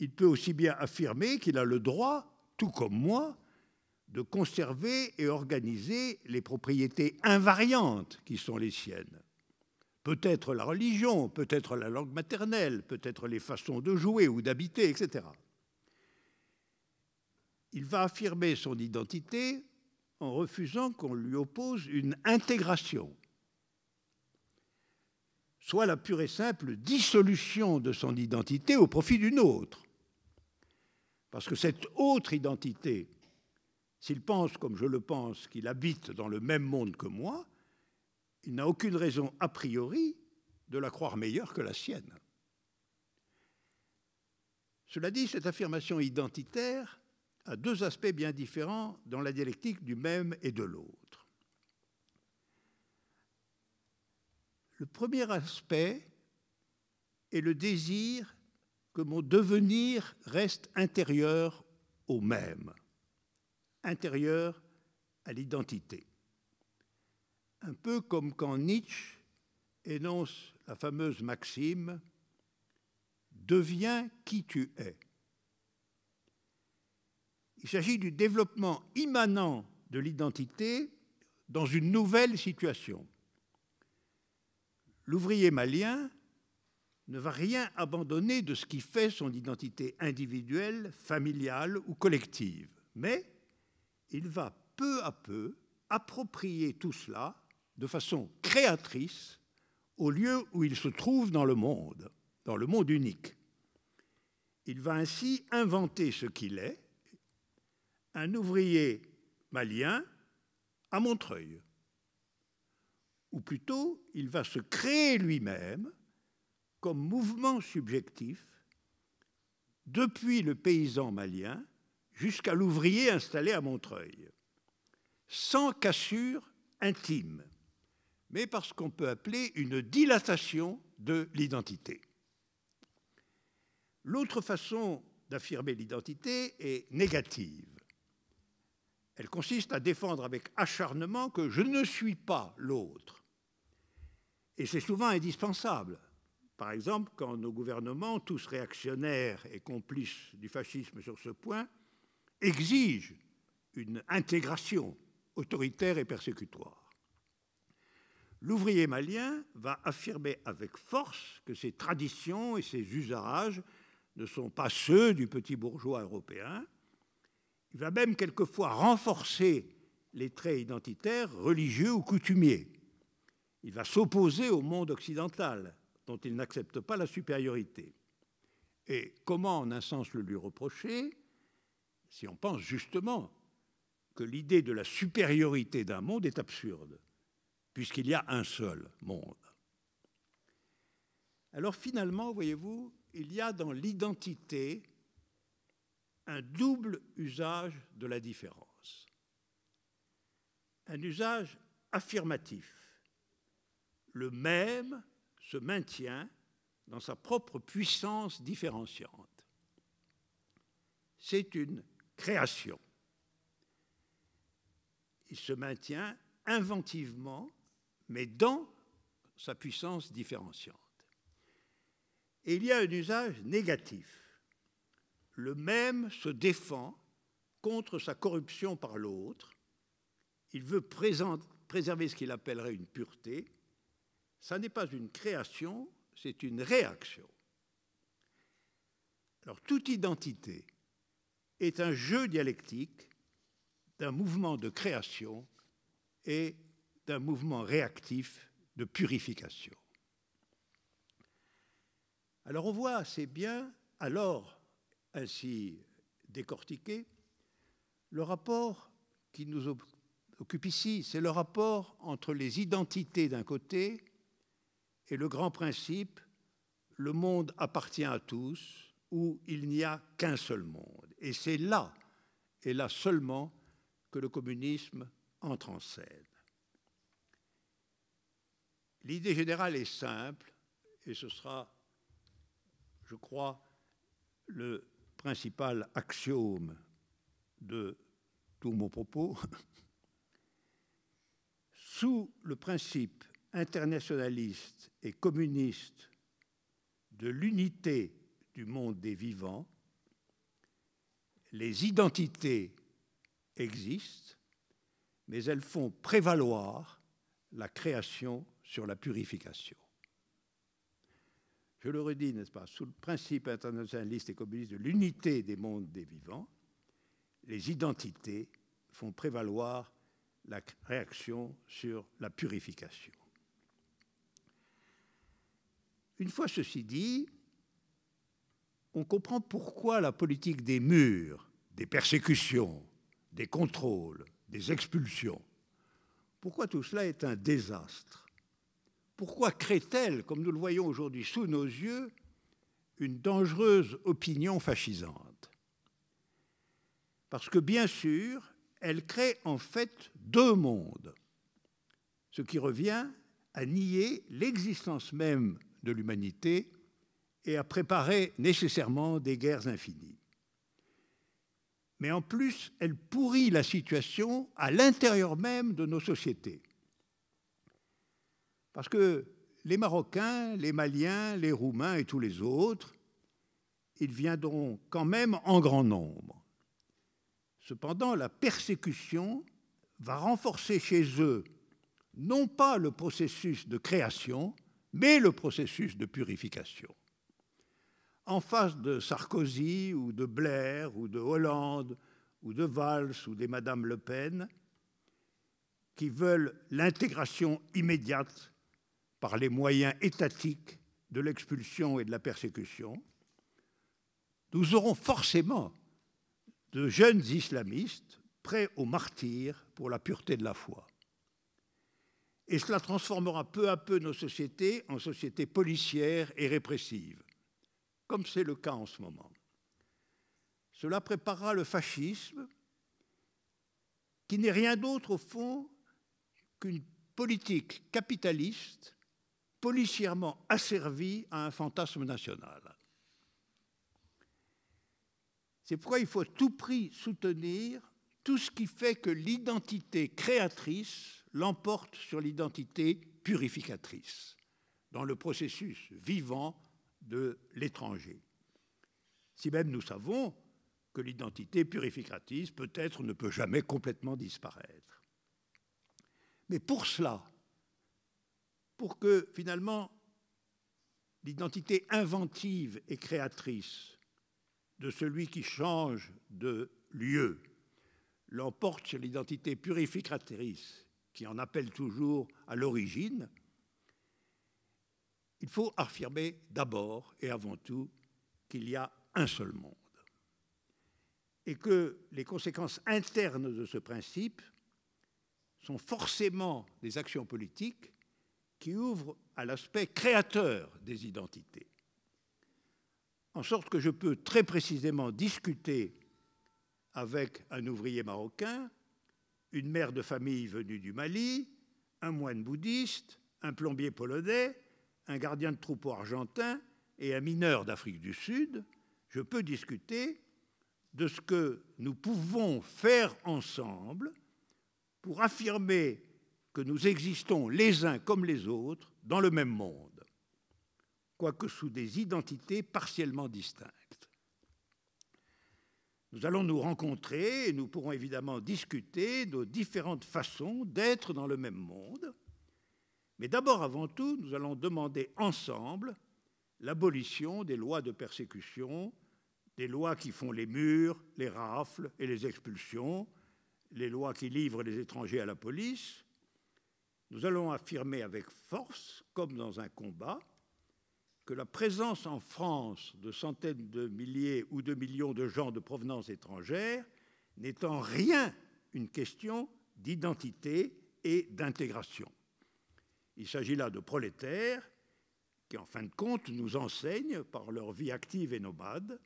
il peut aussi bien affirmer qu'il a le droit, tout comme moi, de conserver et organiser les propriétés invariantes qui sont les siennes. Peut-être la religion, peut-être la langue maternelle, peut-être les façons de jouer ou d'habiter, etc. Il va affirmer son identité en refusant qu'on lui oppose une intégration. soit la pure et simple dissolution de son identité au profit d'une autre. Parce que cette autre identité, s'il pense, comme je le pense, qu'il habite dans le même monde que moi, il n'a aucune raison a priori de la croire meilleure que la sienne. Cela dit, cette affirmation identitaire a deux aspects bien différents dans la dialectique du même et de l'autre. Le premier aspect est le désir que mon devenir reste intérieur au même, intérieur à l'identité. Un peu comme quand Nietzsche énonce la fameuse maxime « Deviens qui tu es ». Il s'agit du développement immanent de l'identité dans une nouvelle situation. L'ouvrier malien ne va rien abandonner de ce qui fait son identité individuelle, familiale ou collective, mais il va peu à peu approprier tout cela de façon créatrice au lieu où il se trouve dans le monde unique. Il va ainsi inventer ce qu'il est, un ouvrier malien à Montreuil. Ou plutôt, il va se créer lui-même comme mouvement subjectif depuis le paysan malien jusqu'à l'ouvrier installé à Montreuil, sans cassure intime, mais par ce qu'on peut appeler une dilatation de l'identité. L'autre façon d'affirmer l'identité est négative. Elle consiste à défendre avec acharnement que je ne suis pas l'autre. Et c'est souvent indispensable. Par exemple, quand nos gouvernements, tous réactionnaires et complices du fascisme sur ce point, exigent une intégration autoritaire et persécutoire. L'ouvrier malien va affirmer avec force que ses traditions et ses usages ne sont pas ceux du petit bourgeois européen. Il va même quelquefois renforcer les traits identitaires, religieux ou coutumiers. Il va s'opposer au monde occidental, dont il n'accepte pas la supériorité. Et comment, en un sens, le lui reprocher, si on pense justement que l'idée de la supériorité d'un monde est absurde, puisqu'il y a un seul monde. Alors finalement, voyez-vous, il y a dans l'identité un double usage de la différence. Un usage affirmatif. Le même se maintient dans sa propre puissance différenciante. C'est une création. Il se maintient inventivement, mais dans sa puissance différenciante. Et il y a un usage négatif. Le même se défend contre sa corruption par l'autre. Il veut préserver ce qu'il appellerait une pureté. Ça n'est pas une création, c'est une réaction. Alors, toute identité est un jeu dialectique d'un mouvement de création et d'un mouvement réactif de purification. Alors, on voit assez bien, alors, ainsi décortiqué, le rapport qui nous occupe ici, c'est le rapport entre les identités d'un côté et le grand principe, le monde appartient à tous, où il n'y a qu'un seul monde. Et c'est là, et là seulement, que le communisme entre en scène. L'idée générale est simple, et ce sera, je crois, le principal axiome de tout mon propos. Sous le principe internationaliste et communiste de l'unité du monde des vivants, les identités existent, mais elles font prévaloir la création sur la purification. Je le redis, n'est-ce pas, sous le principe internationaliste et communiste de l'unité des mondes des vivants, les identités font prévaloir la réaction sur la purification. Une fois ceci dit, on comprend pourquoi la politique des murs, des persécutions, des contrôles, des expulsions, pourquoi tout cela est un désastre. Pourquoi crée-t-elle, comme nous le voyons aujourd'hui sous nos yeux, une dangereuse opinion fascisante? Parce que, bien sûr, elle crée en fait deux mondes, ce qui revient à nier l'existence même de l'humanité et à préparer nécessairement des guerres infinies. Mais en plus, elle pourrit la situation à l'intérieur même de nos sociétés. Parce que les Marocains, les Maliens, les Roumains et tous les autres, ils viendront quand même en grand nombre. Cependant, la persécution va renforcer chez eux non pas le processus de création, mais le processus de purification. En face de Sarkozy ou de Blair ou de Hollande ou de Valls ou des Madame Le Pen, qui veulent l'intégration immédiate par les moyens étatiques de l'expulsion et de la persécution, nous aurons forcément de jeunes islamistes prêts au martyre pour la pureté de la foi. Et cela transformera peu à peu nos sociétés en sociétés policières et répressives, comme c'est le cas en ce moment. Cela préparera le fascisme, qui n'est rien d'autre au fond qu'une politique capitaliste policièrement asservie à un fantasme national. C'est pourquoi il faut à tout prix soutenir tout ce qui fait que l'identité créatrice l'emporte sur l'identité purificatrice, dans le processus vivant de l'étranger. Si même nous savons que l'identité purificatrice peut-être ne peut jamais complètement disparaître. Mais pour cela, pour que finalement l'identité inventive et créatrice de celui qui change de lieu l'emporte sur l'identité purificatrice qui en appelle toujours à l'origine, il faut affirmer d'abord et avant tout qu'il y a un seul monde et que les conséquences internes de ce principe sont forcément des actions politiques qui ouvrent à l'aspect créateur des identités. En sorte que je peux très précisément discuter avec un ouvrier marocain, une mère de famille venue du Mali, un moine bouddhiste, un plombier polonais, un gardien de troupeau argentin et un mineur d'Afrique du Sud. Je peux discuter de ce que nous pouvons faire ensemble pour affirmer que nous existons les uns comme les autres dans le même monde, quoique sous des identités partiellement distinctes. Nous allons nous rencontrer et nous pourrons évidemment discuter de différentes façons d'être dans le même monde. Mais d'abord, avant tout, nous allons demander ensemble l'abolition des lois de persécution, des lois qui font les murs, les rafles et les expulsions, les lois qui livrent les étrangers à la police. Nous allons affirmer avec force, comme dans un combat, que la présence en France de centaines de milliers ou de millions de gens de provenance étrangère n'est en rien une question d'identité et d'intégration. Il s'agit là de prolétaires qui, en fin de compte, nous enseignent par leur vie active et nomade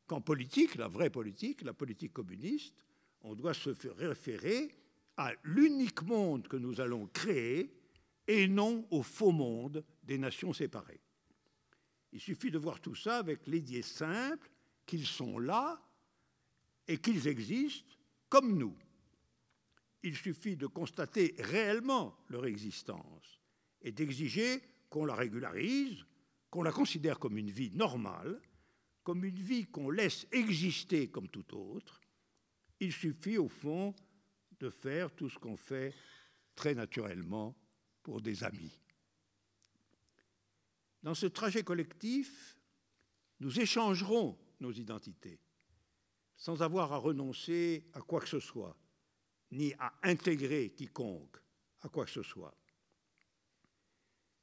qu'en politique, la vraie politique, la politique communiste, on doit se référer à l'unique monde que nous allons créer et non au faux monde des nations séparées. Il suffit de voir tout ça avec l'idée simple qu'ils sont là et qu'ils existent comme nous. Il suffit de constater réellement leur existence et d'exiger qu'on la régularise, qu'on la considère comme une vie normale, comme une vie qu'on laisse exister comme tout autre. Il suffit au fond de faire tout ce qu'on fait très naturellement pour des amis. Dans ce trajet collectif, nous échangerons nos identités, sans avoir à renoncer à quoi que ce soit, ni à intégrer quiconque à quoi que ce soit.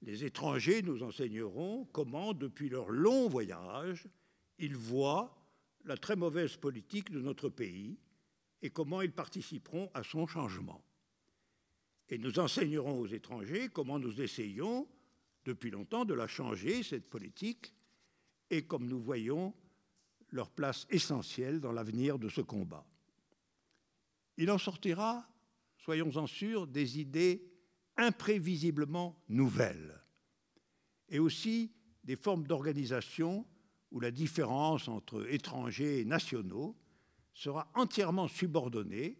Les étrangers nous enseigneront comment, depuis leur long voyage, ils voient la très mauvaise politique de notre pays et comment ils participeront à son changement. Et nous enseignerons aux étrangers comment nous essayons, depuis longtemps, de la changer, cette politique, et comme nous voyons leur place essentielle dans l'avenir de ce combat. Il en sortira, soyons-en sûrs, des idées imprévisiblement nouvelles, et aussi des formes d'organisation où la différence entre étrangers et nationaux sera entièrement subordonnée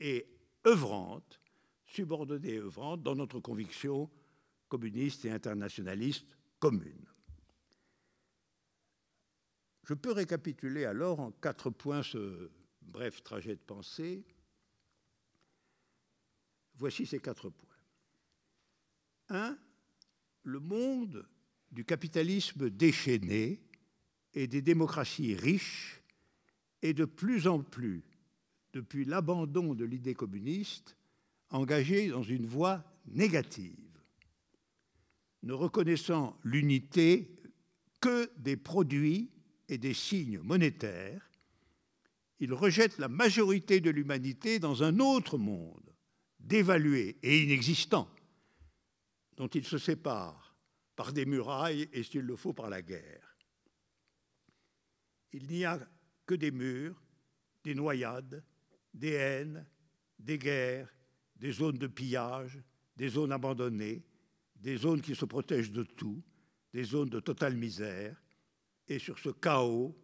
et œuvrante, dans notre conviction communiste et internationaliste commune. Je peux récapituler alors en 4 points ce bref trajet de pensée. Voici ces 4 points. 1. Le monde du capitalisme déchaîné et des démocraties riches est de plus en plus, depuis l'abandon de l'idée communiste, engagé dans une voie négative, ne reconnaissant l'unité que des produits et des signes monétaires. Il rejette la majorité de l'humanité dans un autre monde, dévalué et inexistant, dont il se sépare par des murailles et, s'il le faut, par la guerre. Il n'y a que des murs, des noyades, des haines, des guerres, des zones de pillage, des zones abandonnées, des zones qui se protègent de tout, des zones de totale misère, et sur ce chaos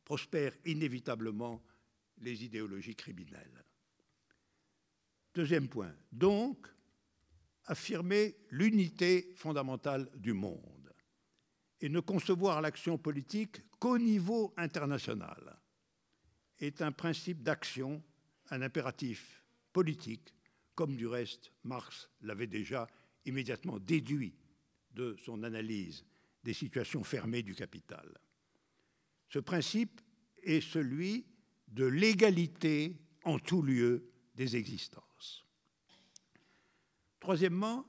prospèrent inévitablement les idéologies criminelles. 2e point, donc, affirmer l'unité fondamentale du monde et ne concevoir l'action politique qu'au niveau international est un principe d'action, un impératif politique, comme du reste Marx l'avait déjà immédiatement déduit de son analyse des situations fermées du capital. Ce principe est celui de l'égalité en tout lieu des existences. 3èmement,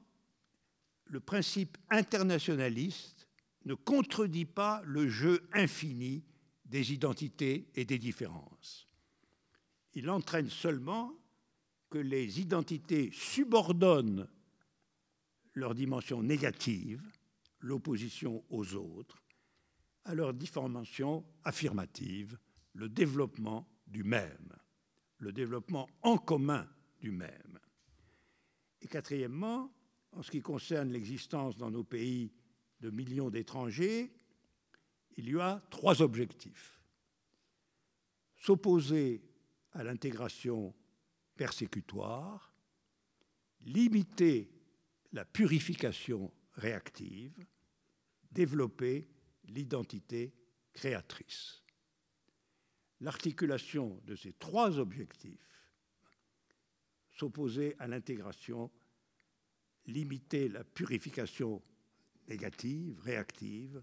le principe internationaliste ne contredit pas le jeu infini des identités et des différences. Il entraîne seulement que les identités subordonnent leur dimension négative, l'opposition aux autres, à leur dimension affirmative, le développement du même, le développement en commun du même. Et 4èmement, en ce qui concerne l'existence dans nos pays de millions d'étrangers, il y a 3 objectifs. S'opposer à l'intégration persécutoire, limiter la purification réactive, développer l'identité créatrice. L'articulation de ces 3 objectifs, s'opposer à l'intégration, limiter la purification négative, réactive,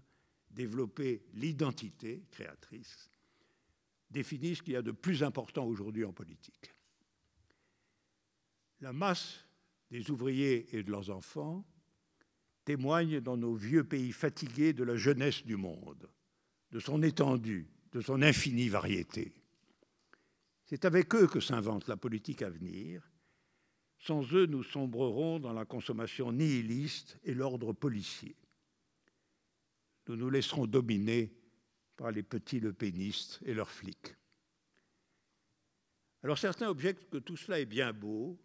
développer l'identité créatrice, définit ce qu'il y a de plus important aujourd'hui en politique. La masse des ouvriers et de leurs enfants témoigne dans nos vieux pays fatigués de la jeunesse du monde, de son étendue, de son infinie variété. C'est avec eux que s'invente la politique à venir. Sans eux, nous sombrerons dans la consommation nihiliste et l'ordre policier. Nous nous laisserons dominer par les petits lepénistes et leurs flics. Alors certains objectent que tout cela est bien beau,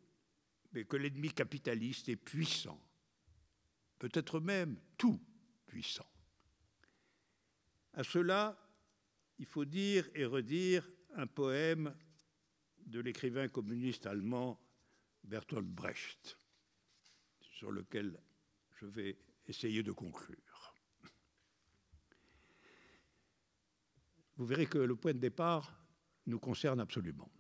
mais que l'ennemi capitaliste est puissant, peut-être même tout puissant. À cela, il faut dire et redire un poème de l'écrivain communiste allemand Bertolt Brecht, sur lequel je vais essayer de conclure. Vous verrez que le point de départ nous concerne absolument.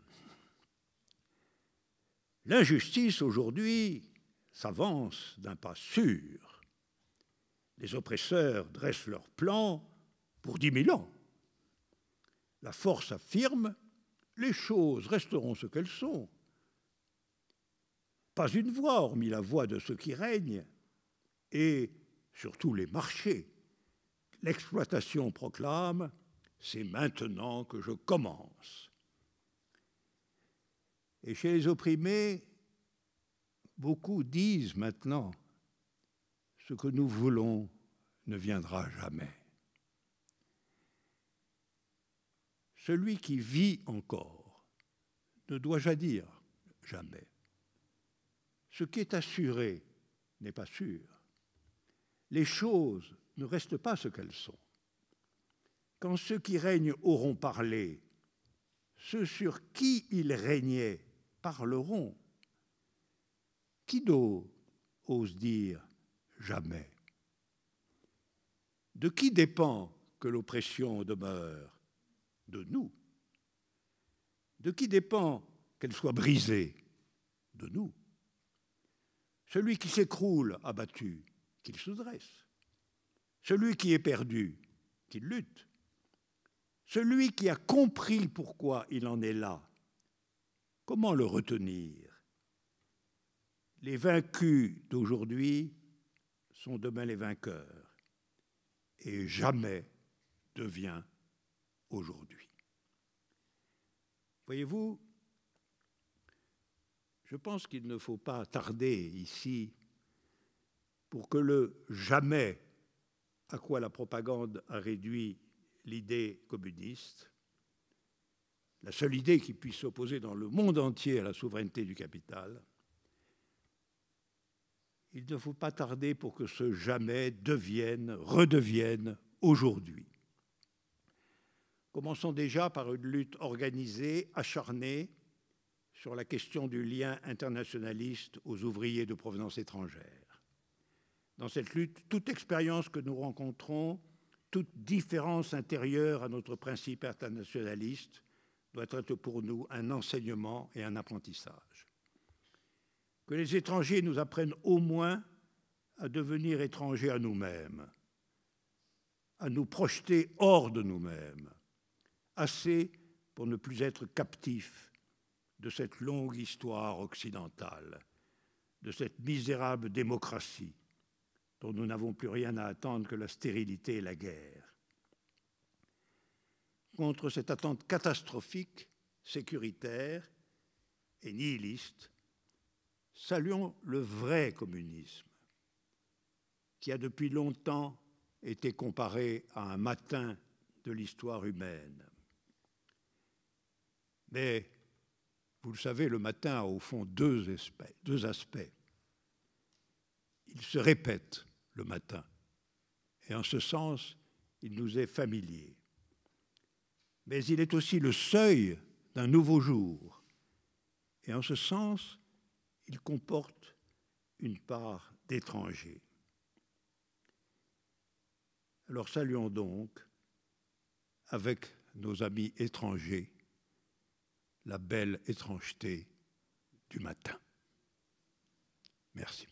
L'injustice aujourd'hui s'avance d'un pas sûr. Les oppresseurs dressent leurs plans pour 10 000 ans. La force affirme, les choses resteront ce qu'elles sont. Pas une voix, hormis la voix de ceux qui règnent, et sur tous les marchés, l'exploitation proclame « c'est maintenant que je commence ». Et chez les opprimés, beaucoup disent maintenant « ce que nous voulons ne viendra jamais ». Celui qui vit encore ne doit jamais dire jamais. Ce qui est assuré n'est pas sûr. Les choses ne restent pas ce qu'elles sont. Quand ceux qui règnent auront parlé, ceux sur qui ils régnaient parleront. Qui d'autre ose dire jamais? De qui dépend que l'oppression demeure? De nous. De qui dépend qu'elle soit brisée? De nous. Celui qui s'écroule abattu, qu'il se dresse. Celui qui est perdu, qu'il lutte. Celui qui a compris pourquoi il en est là, comment le retenir? Les vaincus d'aujourd'hui sont demain les vainqueurs, et jamais devient aujourd'hui. Voyez-vous, je pense qu'il ne faut pas tarder ici pour que le jamais à quoi la propagande a réduit l'idée communiste, la seule idée qui puisse s'opposer dans le monde entier à la souveraineté du capital, il ne faut pas tarder pour que ce jamais redevienne aujourd'hui. Commençons déjà par une lutte organisée, acharnée, sur la question du lien internationaliste aux ouvriers de provenance étrangère. Dans cette lutte, toute expérience que nous rencontrons, toute différence intérieure à notre principe internationaliste doit être pour nous un enseignement et un apprentissage. Que les étrangers nous apprennent au moins à devenir étrangers à nous-mêmes, à nous projeter hors de nous-mêmes, assez pour ne plus être captifs de cette longue histoire occidentale, de cette misérable démocratie dont nous n'avons plus rien à attendre que la stérilité et la guerre. Contre cette attente catastrophique, sécuritaire et nihiliste, saluons le vrai communisme, qui a depuis longtemps été comparé à un matin de l'histoire humaine. Mais, vous le savez, le matin a au fond deux aspects. Il se répète le matin, et en ce sens, il nous est familier. Mais il est aussi le seuil d'un nouveau jour, et en ce sens, il comporte une part d'étranger. Alors saluons donc, avec nos amis étrangers, la belle étrangeté du matin. Merci.